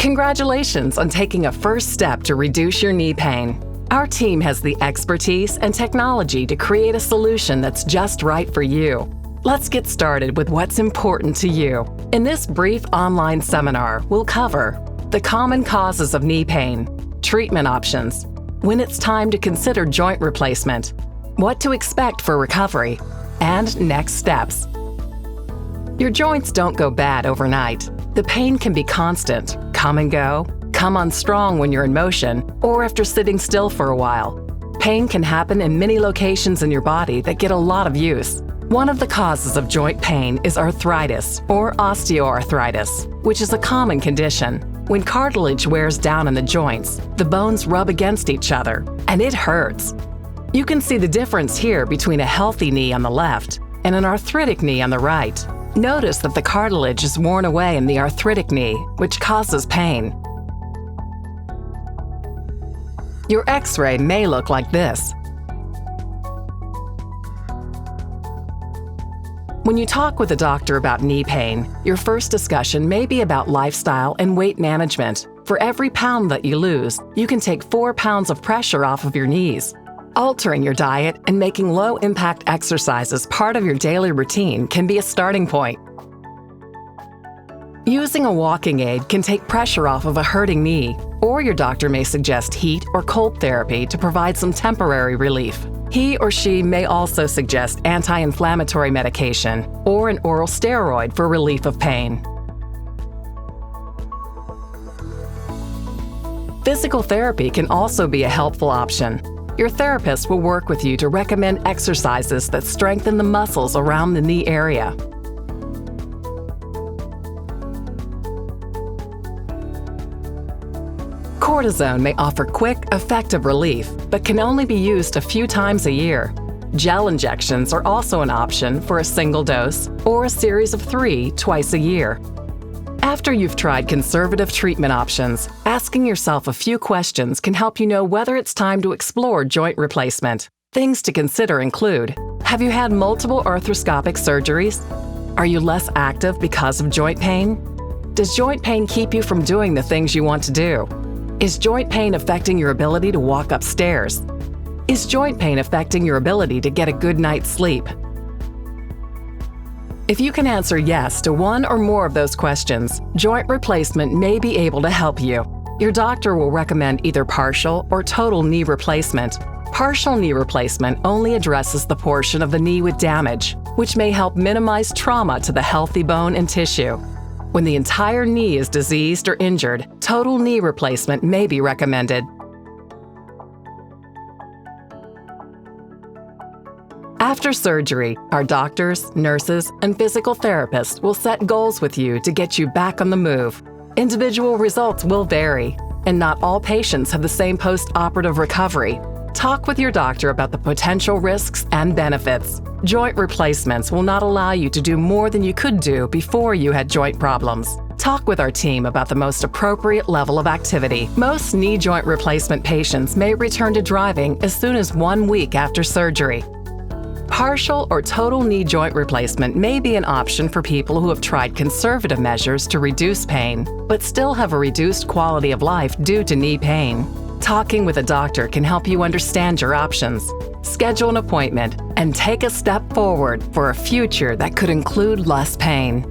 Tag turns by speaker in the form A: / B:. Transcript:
A: Congratulations on taking a first step to reduce your knee pain. Our team has the expertise and technology to create a solution that's just right for you. Let's get started with what's important to you. In this brief online seminar, we'll cover the common causes of knee pain, treatment options, when it's time to consider joint replacement, what to expect for recovery, and next steps. Your joints don't go bad overnight. The pain can be constant, come and go, come on strong when you're in motion, or after sitting still for a while. Pain can happen in many locations in your body that get a lot of use. One of the causes of joint pain is arthritis or osteoarthritis, which is a common condition. When cartilage wears down in the joints, the bones rub against each other, and it hurts. You can see the difference here between a healthy knee on the left and an arthritic knee on the right. Notice that the cartilage is worn away in the arthritic knee, which causes pain. Your X-ray may look like this. When you talk with a doctor about knee pain, your first discussion may be about lifestyle and weight management. For every pound that you lose, you can take 4 pounds of pressure off of your knees. Altering your diet and making low-impact exercises part of your daily routine can be a starting point. Using a walking aid can take pressure off of a hurting knee, or your doctor may suggest heat or cold therapy to provide some temporary relief. He or she may also suggest anti-inflammatory medication or an oral steroid for relief of pain. Physical therapy can also be a helpful option. Your therapist will work with you to recommend exercises that strengthen the muscles around the knee area. Cortisone may offer quick, effective relief, but can only be used a few times a year. Gel injections are also an option for a single dose or a series of 3 twice a year. After you've tried conservative treatment options, asking yourself a few questions can help you know whether it's time to explore joint replacement. Things to consider include: have you had multiple arthroscopic surgeries? Are you less active because of joint pain? Does joint pain keep you from doing the things you want to do? Is joint pain affecting your ability to walk upstairs? Is joint pain affecting your ability to get a good night's sleep? If you can answer yes to one or more of those questions, joint replacement may be able to help you. Your doctor will recommend either partial or total knee replacement. Partial knee replacement only addresses the portion of the knee with damage, which may help minimize trauma to the healthy bone and tissue. When the entire knee is diseased or injured, total knee replacement may be recommended. After surgery, our doctors, nurses, and physical therapists will set goals with you to get you back on the move. Individual results will vary, and not all patients have the same post-operative recovery. Talk with your doctor about the potential risks and benefits. Joint replacements will not allow you to do more than you could do before you had joint problems. Talk with our team about the most appropriate level of activity. Most knee joint replacement patients may return to driving as soon as 1 week after surgery. Partial or total knee joint replacement may be an option for people who have tried conservative measures to reduce pain, but still have a reduced quality of life due to knee pain. Talking with a doctor can help you understand your options. Schedule an appointment and take a step forward for a future that could include less pain.